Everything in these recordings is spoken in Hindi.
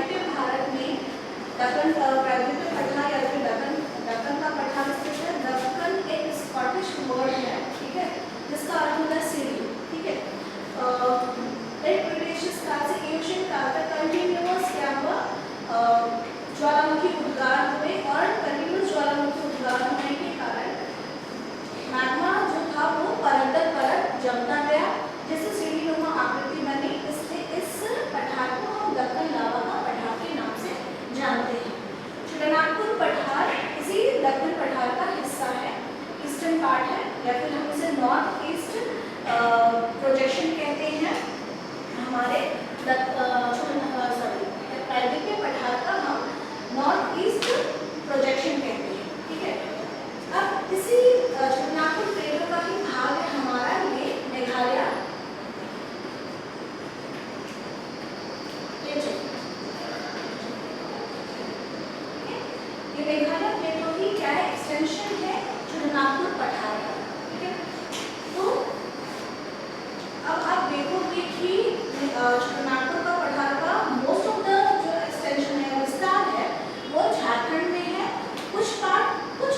प्रायद्वीपीय भारत में दक्कन प्रायद्वीपीय पठार या फिर दक्कन का पठार स्थित है। दक्कन एक स्कॉटिश वर्ड है, ठीक है, जिसका अर्थ होता है सीढ़ी, ठीक है। लेट क्रिटेशियस काल से एशियन काल तक कंटिन्यूअस क्या हुआ, ज्वालामुखी उद्गार हुए और कंटिन्यूअस ज्वालामुखी उद्गार होने के कारण मैग्मा जो था वो परत दर परत जमता गया, जिससे सीढ़ीनुमा आकृति बनी। इसलिए इस पठार को हम दक्कन लावा का पठार के नाम से जानते हैं। छोटानागपुर पठार इसी दक्कन पठार का हिस्सा है, ईस्टर्न पार्ट है, या फिर हम इसे नॉर्थ ईस्ट प्रोजेक्शन कहते हैं। हमारे प्रायद्वीपीय पठार का हम नॉर्थ ईस्ट प्रोजेक्शन कहते हैं, ठीक है। अब इसी छोटानागपुर प्लेटो का ही भाग है हमारा ये मेघालय प्लेटो। ये मेघालय प्लेटो की क्या है, एक्सटेंशन है छोटानागपुर पठार का, ठीक है। तो अब आप देखोगे कि छोटानागपुर का पठार का मोस्ट ऑफ द जो एक्सटेंशन है, विस्तार है, वो झारखंड में है। कुछ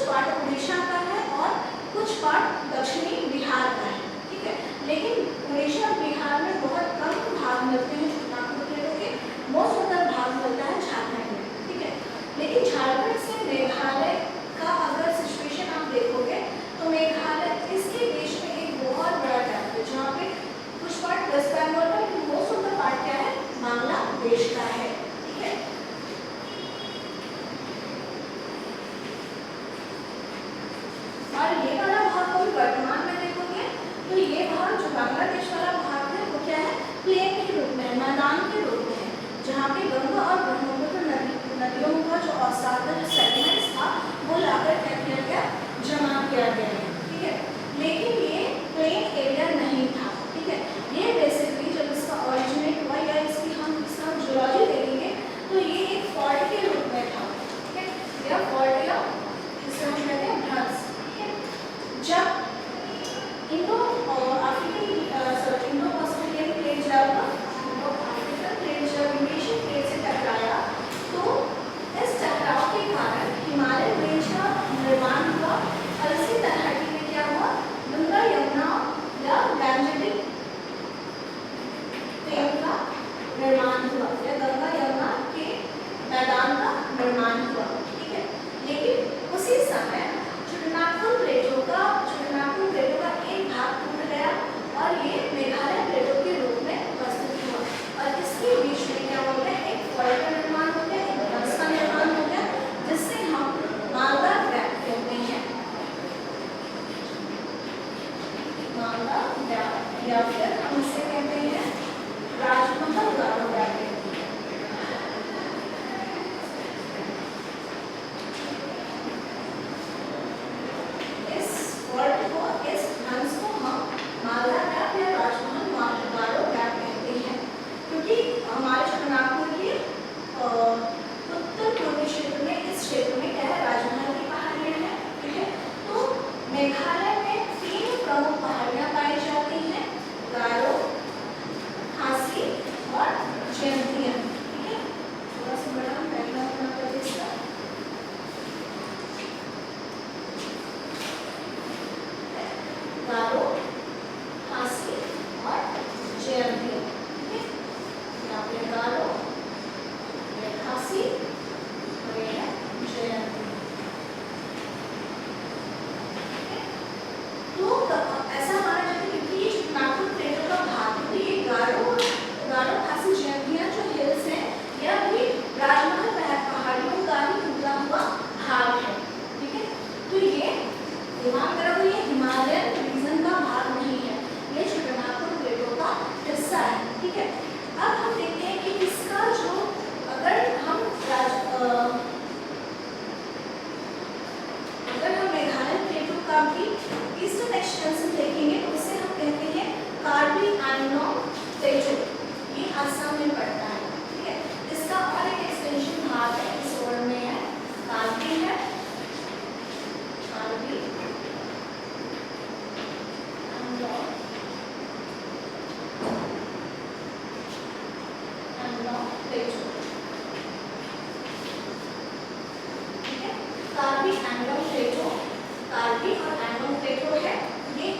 पार्ट उड़ीसा का है और कुछ पार्ट दक्षिणी बिहार का है, ठीक है। लेकिन उड़ीसा और बिहार में बहुत कम भाग मिलते हैं छोटानागपुर प्लेटो के, मोस्ट ऑफ द भाग मिलता है झारखंड में, ठीक है। लेकिन झारखंड से मेघालय का अगर सिचुएशन आप देखोगे तो मेघालय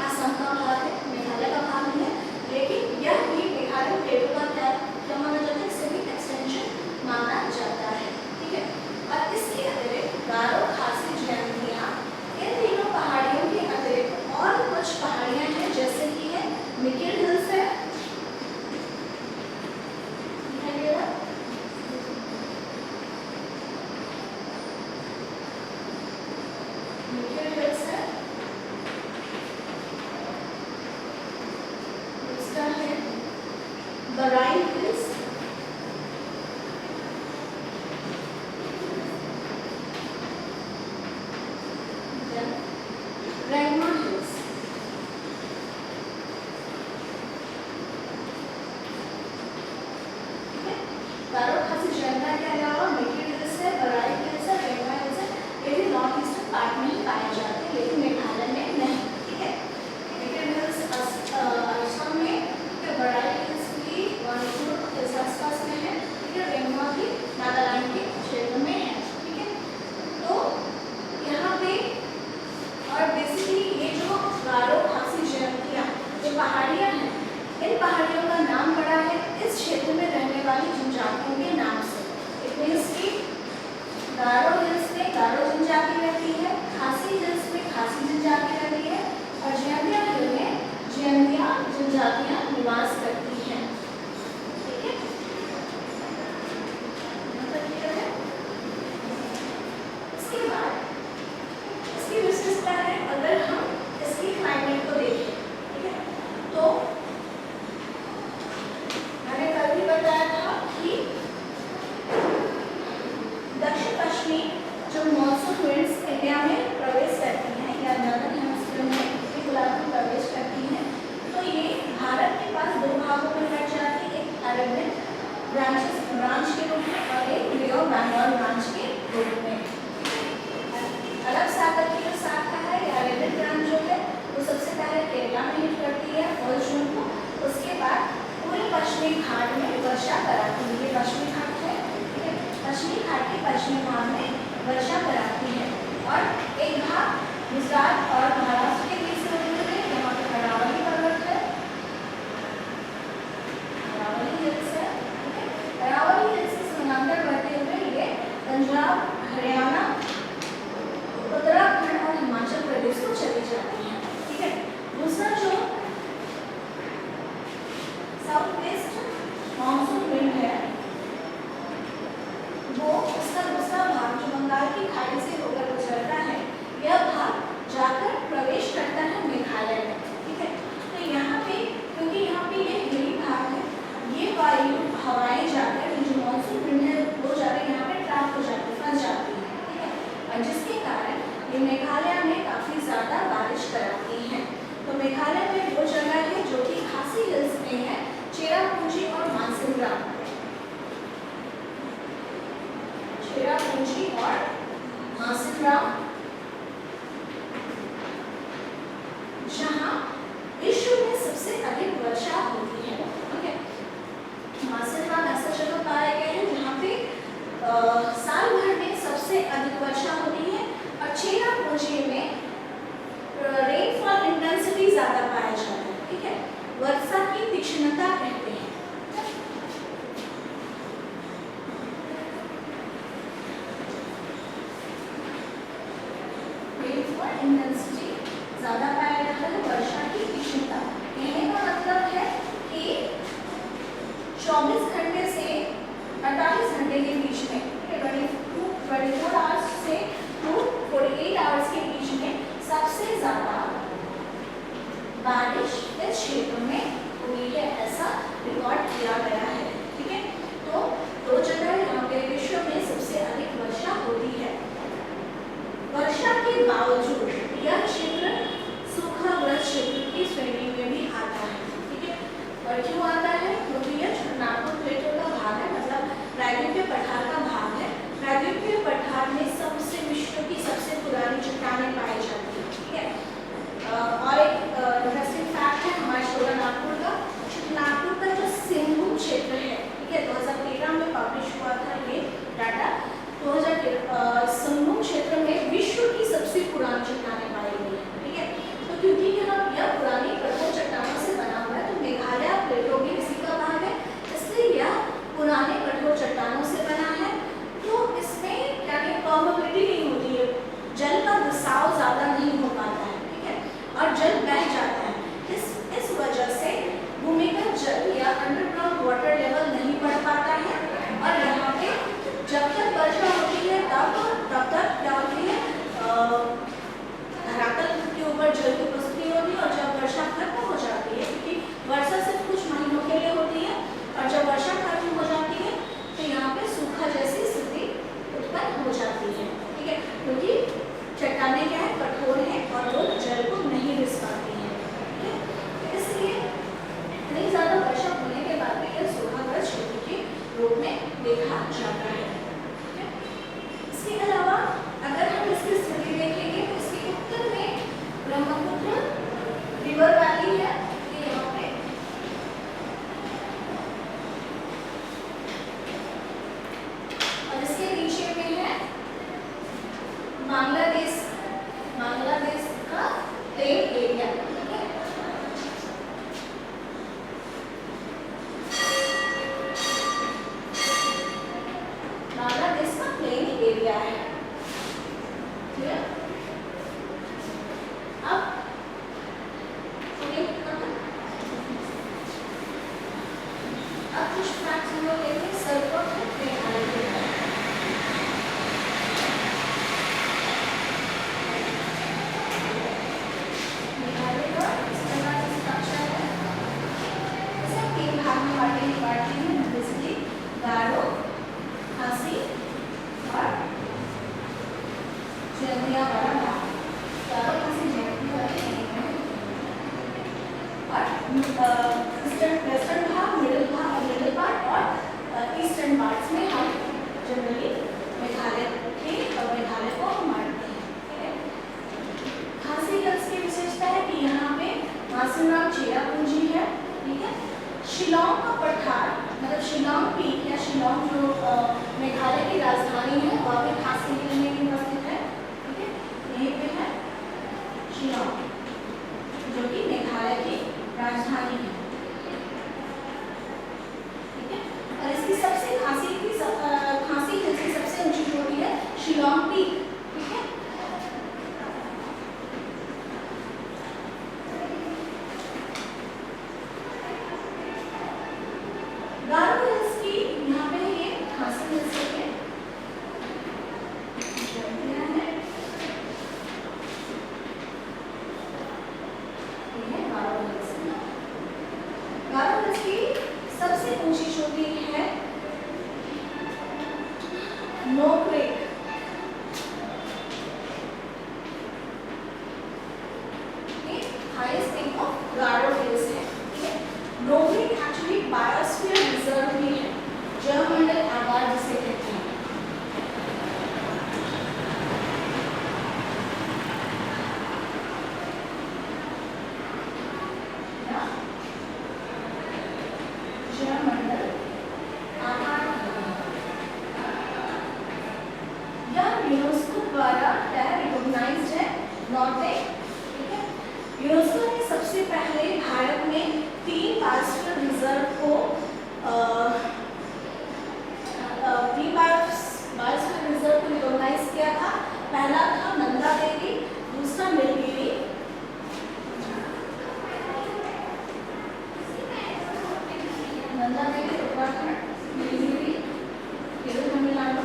असम का भाग है, मेघालय का भाग नहीं है, लेकिन यह भी मेघालय प्लेटो का क्या माना जाता है, इसे भी एक्सटेंशन माना जाता है, ठीक है। और इसके अतिरिक्त गारो, खासी, जयंतिया, इन तीनों पहाड़ियों के अतिरिक्त और कुछ पहाड़ियां हैं, जैसे कि है मिकिल हिल्स है, बराई हिल्स, रेंगमा हिल्स, गारो, खासी, जयंतिया के अलावा मिकिल हिल्स है, बराई हिल्स है, रेंगमा हिल्स है, ये भी नॉर्थ ईस्टर्न पार्ट में ही पाए जाते हैं, लेकिन मेघालय में नहीं, ठीक है। मिकिल हिल्स असम में, बराई हिल्स भी मणिपुर के आसपास में है, ठीक है। रेंगमा भी नागालैंड के क्षेत्र में है, ठीक है। तो यहाँ पे और बेसिकली ये जो गारो, खासी, जयंतिया जो पहाड़ियाँ हैं, इन पहाड़ियों का नाम पड़ा है इस क्षेत्र में रहने वाली जनजातियों के नाम से। इट मीन्स कि गारो हिल्स में गारो जनजाति रहती है, खासी हिल्स में खासी जनजाति रहती है, और जयंतिया हिल में जयंतिया जनजातियां निवास करती हैं, ठीक है। इसके बाद इसकी विशेषता है, अगर हम इसकी क्लाइमेट को देखें, ठीक है, तो मैंने कल भी बताया था कि दक्षिण पश्चिमी जो मॉनसून विंड्स इंडिया में प्रवेश करती हैं या नॉर्दर्न हेमिस्फीयर में गोलार्ध में प्रवेश करती हैं, तो ये भारत के पास दो भागों में बट जाती है, एक अरेबियन ब्रांच के रूप में और एक बे ऑफ बंगाल ब्रांच के रूप में। अरब सागर की जो शाखा है या अरेबियन ब्रांच जो है वो सबसे पहले केरला में हिट करती है 1 जून को, उसके बाद पूरे पश्चिमी घाट में वर्षा कराती है, ये पश्चिमी घाट है, ठीक है, पश्चिमी घाट के पश्चिमी भाग में वर्षा कराती है, और एक भाग गुजरात और महाराष्ट्र के बीच में यहाँ पे अरावली पर्वत है, अरावली हिल्स है, ठीक है। अरावली हिल्स के समानांतर बढ़ते हुए ये पंजाब, हरियाणा, उत्तराखंड और हिमाचल प्रदेश को चली जाती है, ठीक है। दूसरा जो साउथ वेस्ट मानसून विंड है, वो उसका दूसरा भाग जो बंगाल की खाड़ी से होकर गुजरता है, यह भाग जाकर प्रवेश करता है मेघालय में, ठीक है। तो यहाँ पे क्योंकि यहाँ पे ये हिली भाग है, ये वायु हवाएं जाकर जो मानसून विंड है वो जाकर यहाँ पे ट्रैप हो जाती है, फंस जाती है, ठीक है, और जिसके कारण ये मेघालय में काफी ज्यादा बारिश कराती है। तो मेघालय में वो जगह है जो कि खासी हिल्स में है, चेरापूंजी और मानसिंगराम, चेरापूंजी और मानसिंगराम, जहां विश्व में सबसे अधिक वर्षा होती है, ठीक है। मानसिंगराम ऐसा जगह पाए गए हैं जहाँ पे साल भर में सबसे अधिक वर्षा होती है, और चेरापूंजी में रेनफॉल इंटेंसिटी ज्यादा पाया जाता है, ठीक है, वर्षा की तीक्ष्णता कहते हैं। रेनफॉल इंटेंसिटी ज्यादा पाया जाता है, वर्षा की तीक्ष्णता, कहने का मतलब है कि 24 घंटे से 48 घंटे के बीच में, 24 आवर्स से 48 आवर्स के बीच में सबसे ज्यादा बारिश इस क्षेत्र में हुई है, ऐसा रिकॉर्ड किया गया है, ठीक है। तो दो जगह यहाँ पे विश्व में सबसे अधिक वर्षा होती है। वर्षा के बावजूद यह क्षेत्र सूखाग्रस्त क्षेत्र की श्रेणी में भी आता है, ठीक है। और क्यों आता है? क्योंकि यह नागपुर प्लेटो का भाग है, मतलब रायगढ़ के पठार जाता है। ठीक है, इसके अलावा अगर हम इसकी स्थिति देखेंगे तो इसके उत्तर में ब्रह्मपुत्र रिवर वैली है, ये यहाँ पे, और इसके नीचे में है बांग्लादेश, बांग्लादेश का प्लेन एरिया। ठीक है, बांग्लादेश का प्लेन एरिया है। ठीक है, अब कुछ फैक्ट्स हम लोग लेते हैं सर्व ऑफ मेघालय के बारे में। मेघालय का इस प्रकार से स्ट्रक्चर है, इसे 3 भाग में बांटते हैं, बेसिकली गारो, खासी और जयंतिया वाला भाग। गारो, खासी, जयंतिया और वेस्टर्न भाग, मिडिल पार्ट और ईस्टर्न पार्ट्स में हम जनरली मेघालय को हम बांटते हैं। ठीक है, खासी हिल्स की विशेषता है कि यहाँ पे मासिनराम चेरापूंजी है। ठीक है, शिलांग का पठार मतलब शिलांग पीक या शिलांग जो मेघालय की राजधानी है वह भी खासी हिल में ही स्थित है। ठीक है, यहीं पे है शिलांग जो कि मेघालय की राजधानी है। ठीक है, और इसकी सबसे खासी हिल्स की सबसे ऊंची चोटी है शिलांग पीक। ठीक है, गारो हिल्स की यहाँ पे ये खासी हिल्स है, गारो हिल्स की सबसे ऊंची चोटी है नोक्रेक। ये highest peak of Garo hills है। ठीक है, नोक्रेक एक्चुअली बायोस्फीयर रिजर्व भी है, जलमंडल आगार जिसे कहते हैं। यूनेस्को द्वारा रिकॉग्नाइज्ड है नॉर्वेक। ठीक है, यूनेस्को ने सबसे पहले भारत में 3 बायोस्फीयर रिजर्व को रिकॉग्नाइज किया था। पहला था नंदा देवी, दूसरा नीलगिरी, नंदा देवी उत्तराखंड, नीलगिरी तमिलनाडु।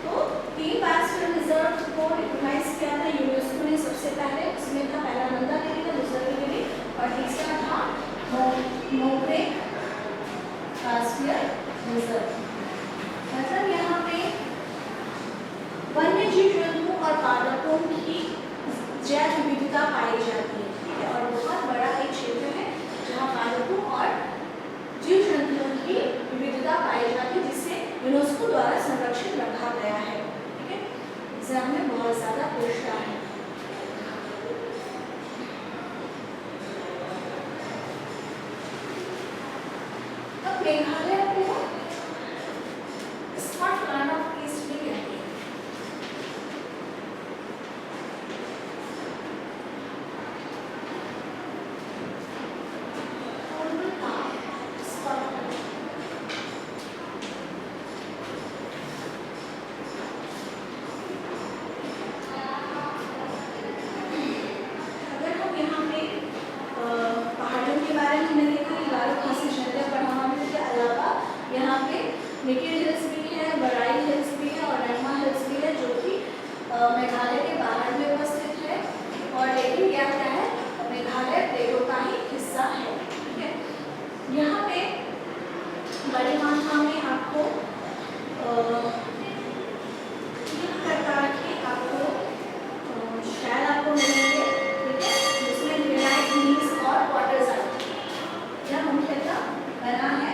तो 3 बायोस्फीयर रिजर्व को रिकॉग्नाइज किया था यूनेस्को ने सबसे पहले। उसमें था पहला नंदा देवी का, दूसरा नीलगिरी और तीसरा था नोक्रेक बायोस्फीयर रिजर्व। मतलब यहाँ पे वन्य जीव जंतु और पादपों की जैव विविधता पाई जाती है। ठीक है, और बहुत बड़ा एक क्षेत्र है जहाँ पादपों और जीव जंतुओं की विविधता पाई जाती है, जिसे यूनेस्को द्वारा संरक्षित रखा गया है। ठीक है, एग्जाम में बहुत ज्यादा पूछता है। अब मेघालय को स्कॉटलैंड ऑफ ईस्ट भी कहते हैं। निकेल हिल्स भी है, बराई हिल्स भी है और रंगमा हिल्स भी है, जो कि मेघालय के बाहर में उपस्थित है। और लेकिन क्या क्या है, मेघालय प्लेटों का ही हिस्सा है। ठीक है, यहाँ पे बड़ी मात्रा में आपको प्रकार के शैल आपको मिलेंगे। ठीक है, जिसमें ग्रेनाइट, नीस और वाटर साइड। यह मुख्यतः बना है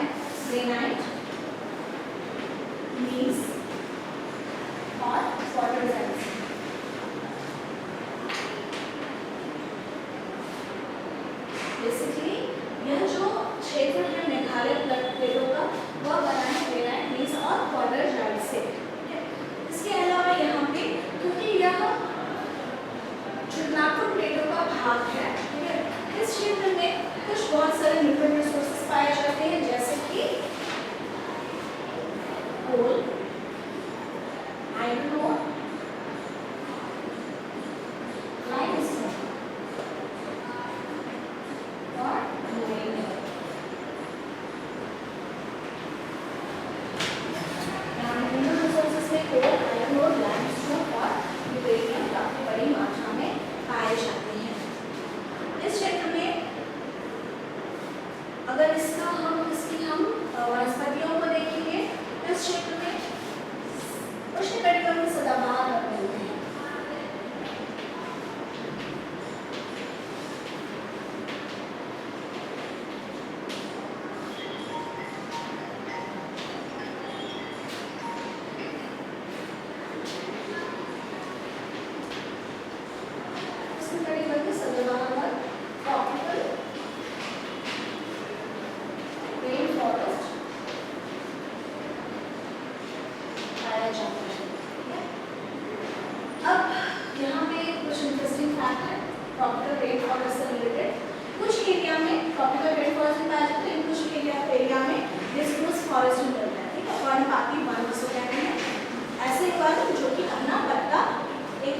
फॉरेस्ट से रिलेटेड। कुछ एरिया में ट्रॉपिकल रेन फॉरेस्ट में पाया जाता है, कुछ एरिया में डिस्प्यूज फॉरेस्ट में मिलता है, ठीक है। पर्णपाती वन जिसको कहते हैं, ऐसे वन जो कि अपना पत्ता एक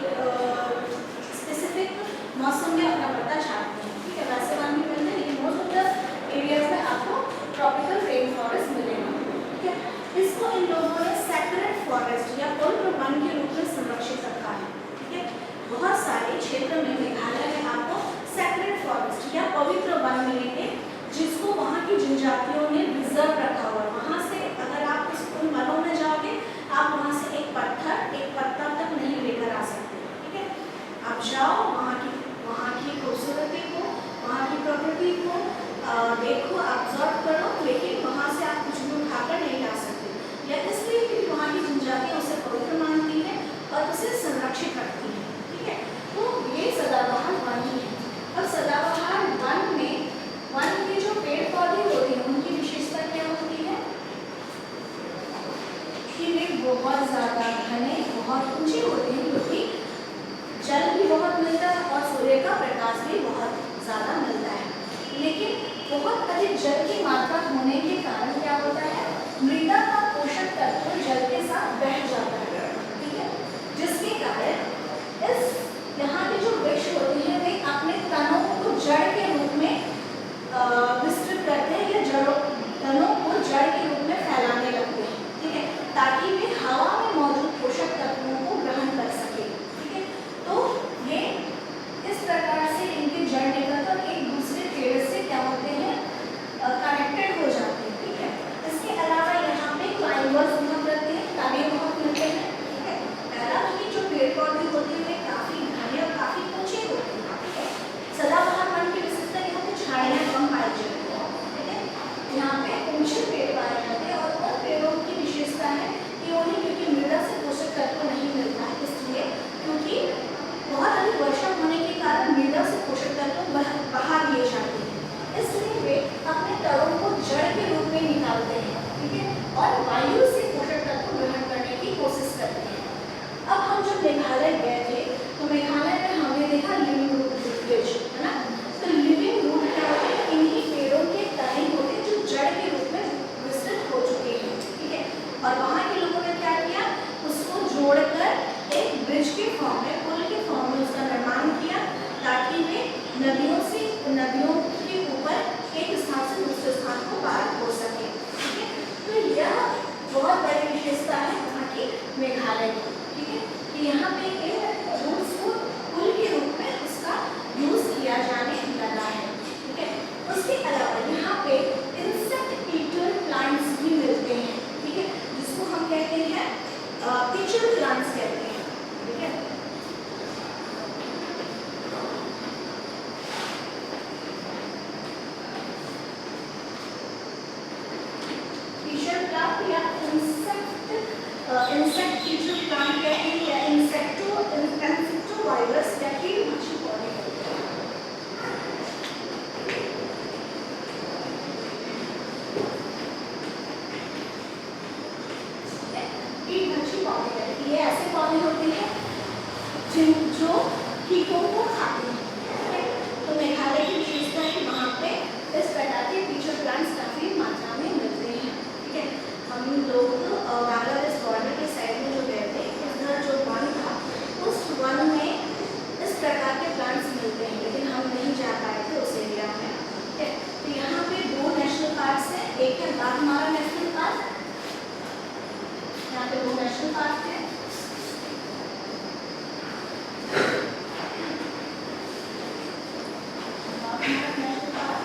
स्पेसिफिक मौसम में अपना पत्ता छाटते हैं, ठीक है। वैसे वन भी मिलते हैं, लेकिन मोस्ट ऑफ द एरियाज में आपको ट्रॉपिकल रेन फॉरेस्ट मिलेगा, ठीक है। इसको इन लोगों ने सेक्रेड फॉरेस्ट या पवित्र वन के रूप में संरक्षित रखा है, ठीक है। बहुत सारे क्षेत्र में मेघालय में आपको सेक्रेड फॉरेस्ट या पवित्र वन मिलेंगे, जिसको वहाँ की जनजातियों ने रिजर्व रखा हुआ है। वहाँ से अगर आप उन वनों में जाओगे, आप वहाँ से एक पत्थर एक पत्ता तक नहीं लेकर आ सकते, ठीक है। आप जाओ, वहाँ की खूबसूरती को, वहाँ की प्रकृति को देखो, ऑब्जर्व करो, लेकिन वहाँ से आप कुछ भी उठाकर नहीं ला सकते, या इसलिए कि वहाँ की जनजातियाँ उसे पवित्र मानती है और उसे संरक्षित रखती है, ठीक है। तो ये सदाबहार वन ही है। और सदाबहार वन के जो पेड़ पौधे होते हैं उनकी विशेषता क्या होती है कि वे बहुत ज़्यादा घने, बहुत ऊंचे होते हैं, क्योंकि जल भी बहुत मिलता है और सूर्य का प्रकाश भी बहुत ज़्यादा मिलता है। लेकिन बहुत अधिक जल की मात्रा होने के कारण क्या होता है, मृदा का पोषक तत्व जल के साथ बह जाता है, ठीक है। जिसके कारण इस यहाँ के जो वृक्ष होते हैं वे अपने तनों को जड़ के रूप में विस्तृत करते हैं, या तनों को जड़ के रूप में फैलाने लगते हैं, ठीक है, ताकि वे हवा में मौजूद पोषक तत्वों को ग्रहण कर सके, ठीक है। तो ये इस प्रकार से इनके जड़ निकलकर एक दूसरे पेड़ से क्या होते हैं, कनेक्टेड हो जाते हैं, ठीक है। इसके अलावा यहाँ पे क्लाइंबर्स बहुत रहते हैं, तारे बहुत मिलते हैं, ठीक है। हालांकि जो पेड़ पौधे होते हैं वे काफी घने और काफी ऊंचे होते हैं, ठीक है। सदाबहार वन की विशेषता यहाँ पे झाड़ियाँ कम पाई जाती है, ठीक है। यहाँ पे ऊंचे पेड़ पाए जाते हैं, और उन पेड़ों की विशेषता है कि उन्हें क्योंकि मृदा से पोषक तत्व नहीं मिलता है, इसलिए क्योंकि बहुत अधिक वर्षा होने के कारण मृदा से पोषक तत्व बहा लिए जाते हैं, इसलिए वे अपने तड़ों को जड़ के रूप में निकालते हैं, ठीक है, और वायु से पोषक तत्व ग्रहण करने की कोशिश करते हैं। अब हम जब मेघालय गए थे तो मेघालय में हमने देखा लिविंग रूट ब्रिज, है ना। तो लिविंग रूट क्या होते हैं, इन्हीं पेड़ों के तने होते हैं जो जड़ के रूप में विस्तृत हो चुके हैं, ठीक है। और वहाँ के लोगों ने क्या किया, उसको जोड़कर एक ब्रिज के फॉर्म में, पुल के फॉर्म में उसका निर्माण किया, ताकि वे नदियों के ऊपर एक स्थान से दूसरे स्थान को पार हो सके, ठीक है। तो यह बहुत बड़ी विशेषता है वहाँ की मेघालय की, ठीक है, कि यहाँ पे इन रूट्स को पुल के रूप में उसका यूज किया जाने लगा है, ठीक है। उसके अलावा यहाँ पे इंसेक्ट ईटर प्लांट्स भी मिलते हैं, ठीक है, जिसको हम कहते हैं पिचल प्लांट्स कहते हैं, ठीक है। पिचल प्लांट या इंसेक्ट ईटर प्लांट कहते हैं, या इंसेक्टोवाइरस या कीट मच्छी पौधे कहते हैं। कीट मच्छी पौधे कहते हैं, ये ऐसे पौधे होते हैं जो कीटों को खाते हैं, ठीक है। तो मेघालय की विशेषता है वहाँ पे इस प्रकार के पिचल प्लांट्स काफी मात्रा में मिलते हैं, ठीक है। हम लोग बांग्लादेश बॉर्डर के साइड में जो गए थे, उधर जो वन था उस वन में इस प्रकार के प्लांट्स मिलते हैं, लेकिन हम नहीं जा पाए थे उस एरिया में, ठीक है। तो यहाँ पे 2 नेशनल पार्क हैं, एक है बाघमारा नेशनल पार्क, यहाँ पे 2 नेशनल पार्क है, बाघमारा नेशनल पार्क,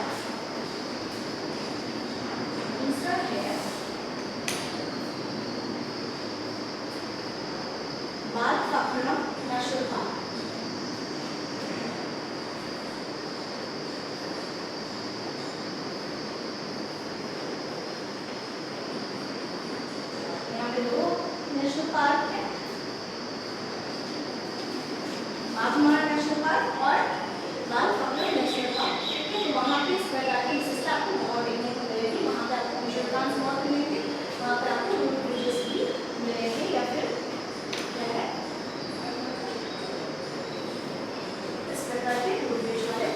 दूसरा है बालफक्रम नेशनल पार्क। यहाँ पे 2 नेशनल पार्क है, बाघमारा नेशनल पार्क और बालफक्रम नेशनल पार्क, ठीक है। तो वहाँ पे इस प्रकार की विशेषता आपको बहुत देखने को मिलेगी, वहाँ पे आपको पिचल प्लांट्स बहुत मिलेंगे, वहाँ पर आपको रूट ब्रिजेस भी मिलेंगे, या फिर इस प्रकार के रूट ब्रिज वाले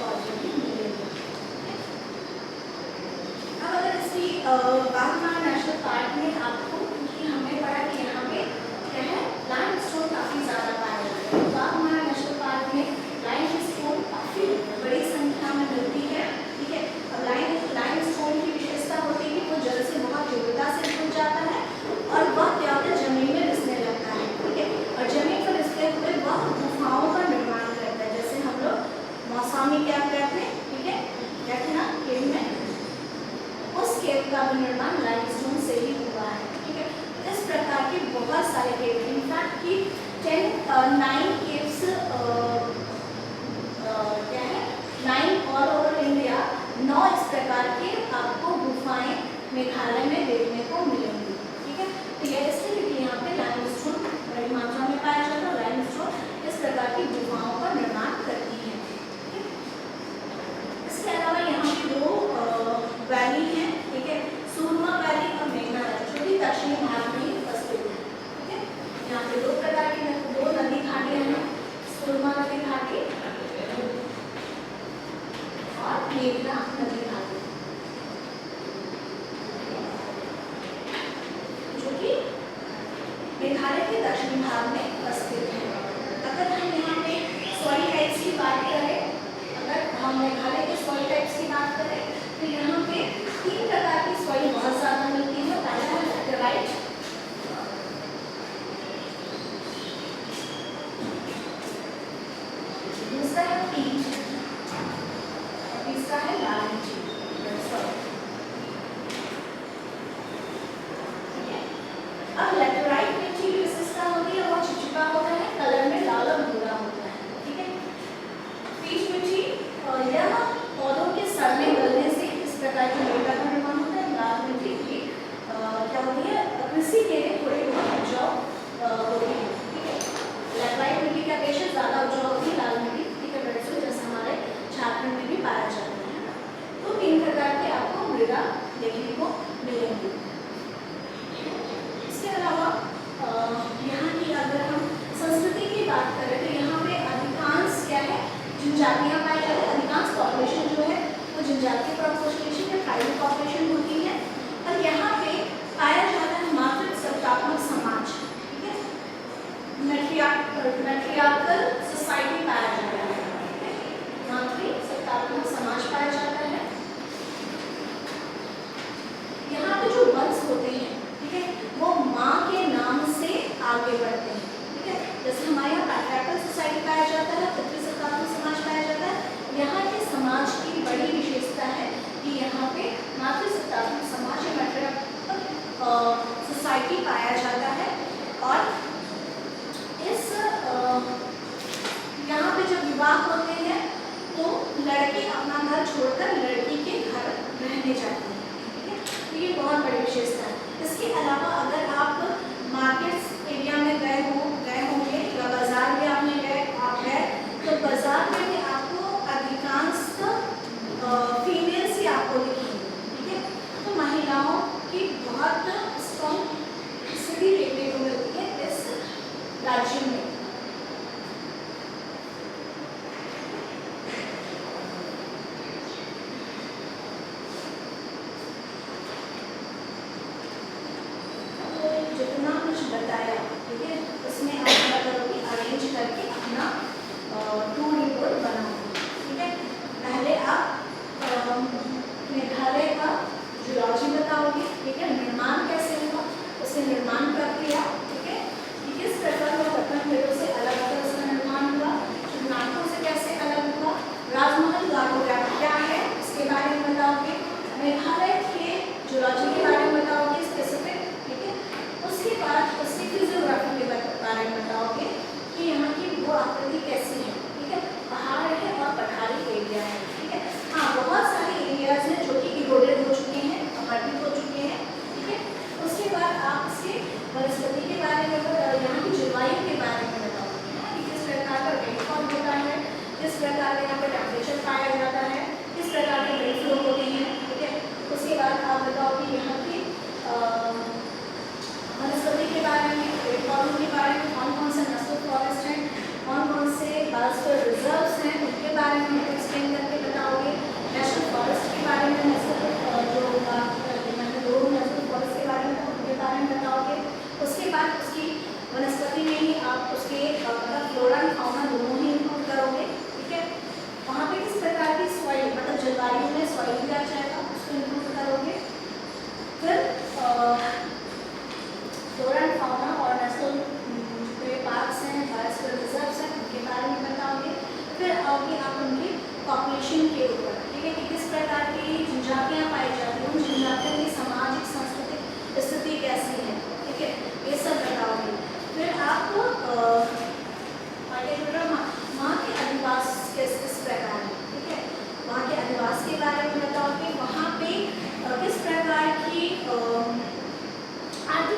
नेशनल पार्क में आपको, क्योंकि हमने पढ़ा कि यहाँ पे क्या है, लाइमस्टोन काफ़ी ज़्यादा पाया जाता है। तो हमारा नेशनल पार्क में लाइमस्टोन काफ़ी बड़ी संख्या में मिलती है, ठीक है। अब लाइमस्टोन की विशेषता होती है कि वो जल से बहुत तीव्रता से घुल जाता है और वह क्या होता है, जमीन में रिसने लगता है, ठीक है। और जमीन पर रिसते हुए वह गुफाओं का निर्माण करता है, जैसे हम लोग मौसमी क्या कहते हैं, ठीक है, कहते हैं ना केव में, उस केव का भी निर्माण लाइमस्टोन से ही हुआ है, ठीक है। इस प्रकार के बहुत सारे केव, इनफैक्ट की 9 केव्स क्या है, 9 ऑल ओवर इंडिया, 9 इस प्रकार के आपको गुफाएं मेघालय में देखने को मिलेंगी, ठीक है। तो यह इसलिए कि यहाँ पे लाइमस्टोन बड़ी मात्रा में पाया जाता है, लाइमस्टोन इस प्रकार की गुफाओं का निर्माण करती है, ठीक है। इसके अलावा यहाँ पे 2 वैली हैं, ठीक है, सूरमा वैली और मेघना वैली, जो कि दक्षिणी भारत में उपस्थित है, ठीक है। यहाँ पे 2 प्रकार की 2 नदी घाटियाँ हैं, सूरमा नदी घाटी और मेघना नदी घाटी, जो कि मेघालय के दक्षिणी भाग में उपस्थित है। अगर हम यहाँ पे सॉइल टाइप्स की बात करें, अगर हम मेघालय के सॉइल टाइप्स की बात करें तो यहाँ पे 3 प्रकार की सॉइल बहुत ज़्यादा मिलती है। पहला है लैटेराइट, दूसरा है पीच, तीसरा है लाल मिट्टी। अब लैटेराइट मिट्टी की विशेषता होती है, वो चिपचिपा होता है, कलर में लाल और भूरा होता है, ठीक है। पीच मिट्टी यह पौधों के सड़ने गलने से इस प्रकार की मृदा का निर्माण होता है। लाल मिट्टी की क्या होती है, कृषि के लिए थोड़ी बहुत उपजाऊ होती है, ठीक है। लैटेराइट मिट्टी की अपेक्षा ज़्यादा उपजाऊ होती है लाल मिट्टी, ठीक है, जैसे हमारे झारखंड में भी पाया जाता है। तो 3 प्रकार की आपको मृदा देखने को मिलेंगी। इसके अलावा यहाँ की अगर हम संस्कृति की बात करें तो यहाँ पे अधिकांश क्या है, जनजातियाँ पाई जाती है। अधिकांश पॉपुलेशन जो है वो जनजातीय पॉपुलेशन या ट्राइबल पॉपुलेशन होती है। और यहाँ पे पाया जाता है मातृसत्तात्मक समाज, ठीक है, मैट्रियार्कल सोसाइटी पाया जाता है, मातृसत्तात्मक समाज पाया जाता है। यहाँ पे जो वंश होते हैं, ठीक है, वो माँ के नाम से आगे बढ़ते हैं, ठीक है। जैसे हमारे यहाँ पैट्रियार्कल सोसाइटी पाया जाता है, पितृसत्तात्मक समाज पाया जाता है। यहाँ के समाज की बड़ी विशेषता है कि यहाँ पे मातृसत्तात्मक समाज या मैट्रियार्कल सोसाइटी पाया जाता है। और इस यहाँ पे जब विवाह होते हैं तो लड़के अपना घर छोड़कर लड़की के घर रहने जाते हैं, ठीक है। तो ये बहुत बड़ी विशेषता है। इसके अलावा अगर आप मार्केट एरिया में गए होंगे या बाजार में आप गए तो बाजार में भी आपको अधिकांश फीमेल्स ही आपको दिखेंगे, ठीक है। तो महिलाओं की बहुत स्ट्रॉन्ग स्थिति देखने को मिलती है इस राज्य में। जितना कुछ बताया, ठीक है, उसमें आप क्या करोगे, अरेंज करके अपना टूर रिपोर्ट बनाओगे, ठीक है। पहले आप मेघालय का जियोलॉजी बताओगे, ठीक है, निर्माण कैसे हुआ, उसके निर्माण प्रक्रिया, ठीक है, कि किस प्रकार वह पत्थर पेड़ों से अलग अलग उसका निर्माण हुआ, नाटकों से कैसे अलग हुआ, राजमहल गार्डोग्राफ क्या है इसके बारे में बताओगे, मेघालय के जियोलॉजी के बारे में बताओगे स्पेसिफिक, ठीक है। उसके बाद उसकी फिजियोग्राफी के बारे में बताओगे कि यहाँ की वो आकृति कैसी है, ठीक है, पहाड़ है और पठारी एरिया है, ठीक है। हाँ, बहुत सारे एरियाज हैं जो कि इरोडेड हो चुके हैं, अपरदित हो चुके हैं, ठीक है। उसके बाद आप इसके वनस्पति के बारे में, यहाँ की जलवायु के बारे में बताओगे कि किस प्रकार का रेनफॉल होता है, किस प्रकार का यहाँ पर टेम्परेचर पाया जाता है, किस प्रकार के रेन फ्लो होते हैं, ठीक है। उसके बाद आप बताओगे यहाँ की वनस्पति के बारे में, पेड़ पौधों के बारे में, कौन कौन से नेशनल फॉरेस्ट हैं, कौन कौन से बायोस्फीयर रिजर्व्स हैं, उनके बारे में एक्सप्लेन करके बताओगे। नेशनल फॉरेस्ट के बारे में, नेशनल जो मैंने 2 नेशनल फॉरेस्ट के बारे में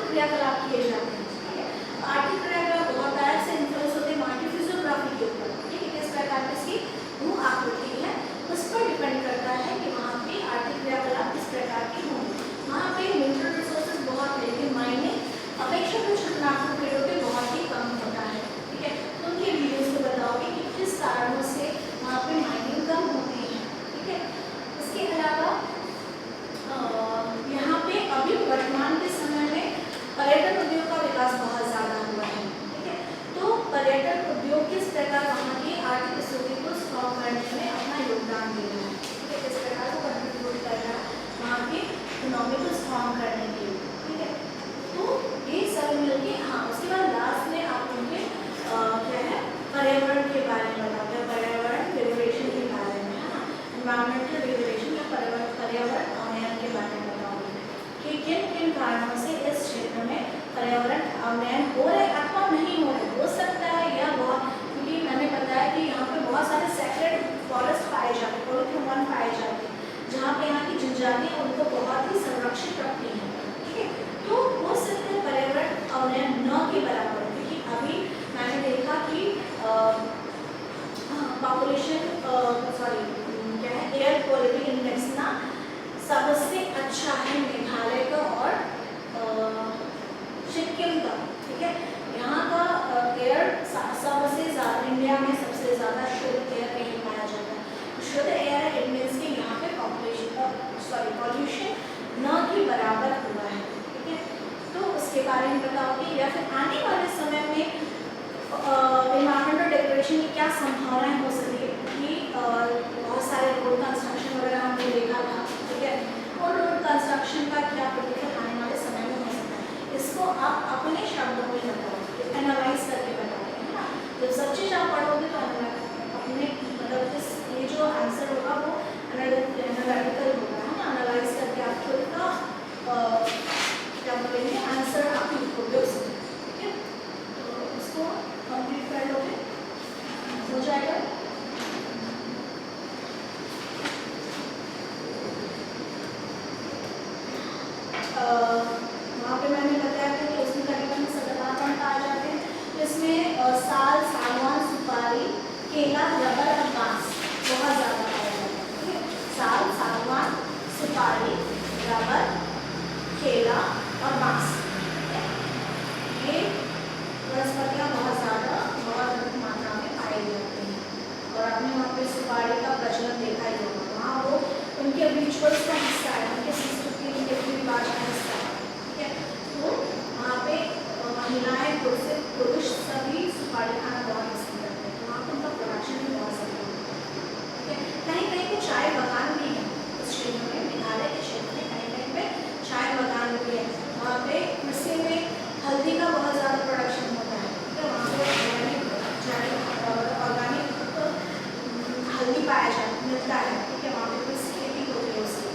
क्रियाकलाप किए जाते हैं। ठीक है, आर्थिक क्रियाकलाप बहुत टाइप से इन्फ्लुएंस होते हैं वहाँ की फिजियोग्राफी के ऊपर। ठीक है, किस प्रकार की इसकी भू आकृति है उस पर डिपेंड करता है कि वहाँ की आर्थिक क्रियाकलाप किस प्रकार की होंगी। वहाँ पे मिनरल रिसोर्सेज बहुत है लेकिन माइनिंग अपेक्षाकृत शुष्कांक पेड़ों पे बहुत ही कम होता है। ठीक है, तो उनके वीडियोज को बताओगे कि किस कारणों से वहाँ पे माइनिंग कम होती है। ठीक है, इसके अलावा यहाँ पे अभी वर्तमान के समय में पर्यटन उद्योग का विकास बहुत ज़्यादा हुआ है। ठीक है, तो पर्यटन उद्योग किस प्रकार वहाँ की आर्थिक स्थिति को स्ट्रॉन्ग करने में अपना योगदान दे रहा है। ठीक है, किस प्रकार को कंट्रीब्यूट कर रहा है वहाँ की इकोनॉमी को स्ट्रॉन्ग करने के लिए। ठीक है, तो ये सब मिलके हाँ उसके बाद लास्ट में आप उनके क्या है पर्यावरण के बारे में बताओगे, पर्यावरण रेगुलेशन के बारे में, है ना, एनवायरमेंटल रेगुलेशन या पर्यावरण अवनयन के बारे में बताओगे कि किन किन कारणों से इस क्षेत्र में पर्यावरण अवनयन हो रहे अथवा नहीं हो रहे। हो सकता है या बहुत, क्योंकि मैंने बताया कि यहाँ पे बहुत सारे सेक्रेड फॉरेस्ट पाए जाते हैं, पवित्र वन पाए जाते हैं जहाँ पे यहाँ की जनजातियाँ उनको बहुत ही संरक्षित रखती हैं। ठीक है, तो हो सकता है पर्यावरण अवनयन न के बराबर, क्योंकि अभी मैंने देखा कि पॉपुलेशन सॉरी क्या है एयर क्वालिटी इंडेक्स ना सबसे अच्छा है मेघालय का और सिक्किम का। ठीक है, यहाँ का एयर सबसे ज़्यादा इंडिया में सबसे ज़्यादा शुद्ध एयर कहीं पाया जाता है। शुद्ध एयर है, इट मीन्स कि यहाँ पे पॉल्यूशन न के बराबर हुआ है। ठीक है, तो उसके बारे में बताओगे या फिर आने वाले समय में एनवायरमेंटल डेकोरेशन की क्या संभावनाएं हो सकती है कि बहुत सारे रोड कंस्ट्रक्शन वगैरह हमने देखा था। ठीक है, और रोड कंस्ट्रक्शन का क्या प्रतिफल आने वाले समय में हो सकता है, इसको आप अपने शब्दों में बताओगे, एनालाइज करके बताओगे, है ना। जब सब चीज़ आप पढ़ोगे तो अपने मतलब इस ये जो आंसर होगा वो एनालिटिकल होगा, है ना, एनालाइज करके आप खुद का क्या बोलेंगे आंसर आप लिखोगे उसमें। ठीक है, तो उसको कंप्लीट कर लोगे हो जाएगा। वहाँ पे मैंने बताया था कि उसमें करीबन 17 पाए जाते हैं, तो इसमें साल, सागवान, सुपारी, केला, रबर और बांस बहुत ज़्यादा पाया जाता है। ठीक है, साल, सागवान, सुपारी, रबर, केला और बांस, ये वनस्पतियाँ बहुत अधिक मात्रा में पाई जाती हैं। और आपने वहाँ पे सुपारी का प्रचलन देखा ही होगा, वहाँ वो उनके रिचुअल्स का हिस्सा है, उनके संस्कृति उनके रीति रिवाज का हिस्सा है। ठीक है, तो वहाँ पे महिलाएं पुरुष सभी सुपारी खाना बहुत पसंद करते हैं, तो वहाँ पर उनका प्रोडक्शन भी बहुत ज़्यादा होता है। ठीक है, कहीं कहीं पे चाय बागान भी है इस क्षेत्र में, मेघालय के क्षेत्र में कहीं कहीं पे चाय बागान भी है। वहाँ पे कृषि में हल्दी का बहुत ज़्यादा प्रोडक्शन होता है। ठीक है, वहाँ पे ऑर्गेनिक हल्दी पाया मिलता है। ठीक है, वहाँ पे कुछ खेती होती है उसकी।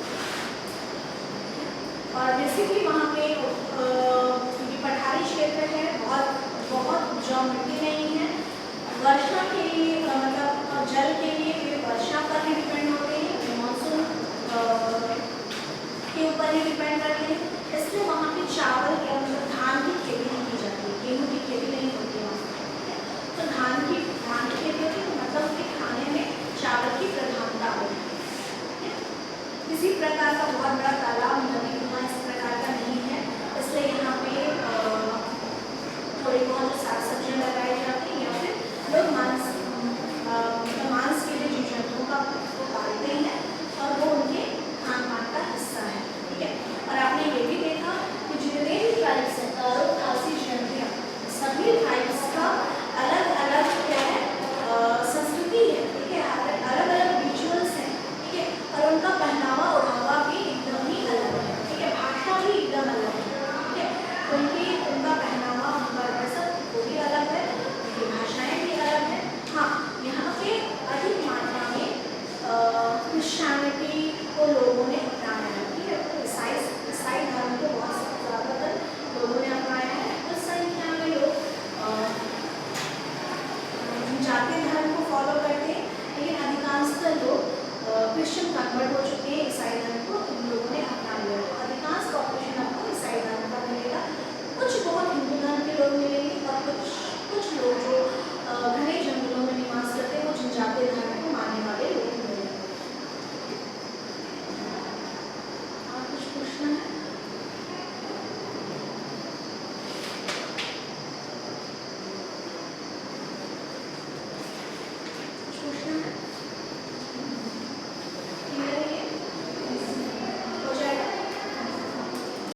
और बेसिकली वहाँ पे पठारी क्षेत्र है, बहुत जो मिट्टी नहीं है, वर्षा के लिए मतलब जल के लिए वे वर्षा पर ही डिपेंड होते हैं, मानसून के ऊपर ही डिपेंड करते हैं। इसलिए वहाँ पे चावल या मतलब धान की खेती नहीं की जाती है, गेहूँ की खेती नहीं होती है वहाँ। तो धान की खेती होती है, मतलब उसके खाने में चावल की प्रधानता होती है। इसी प्रकार का बहुत बड़ा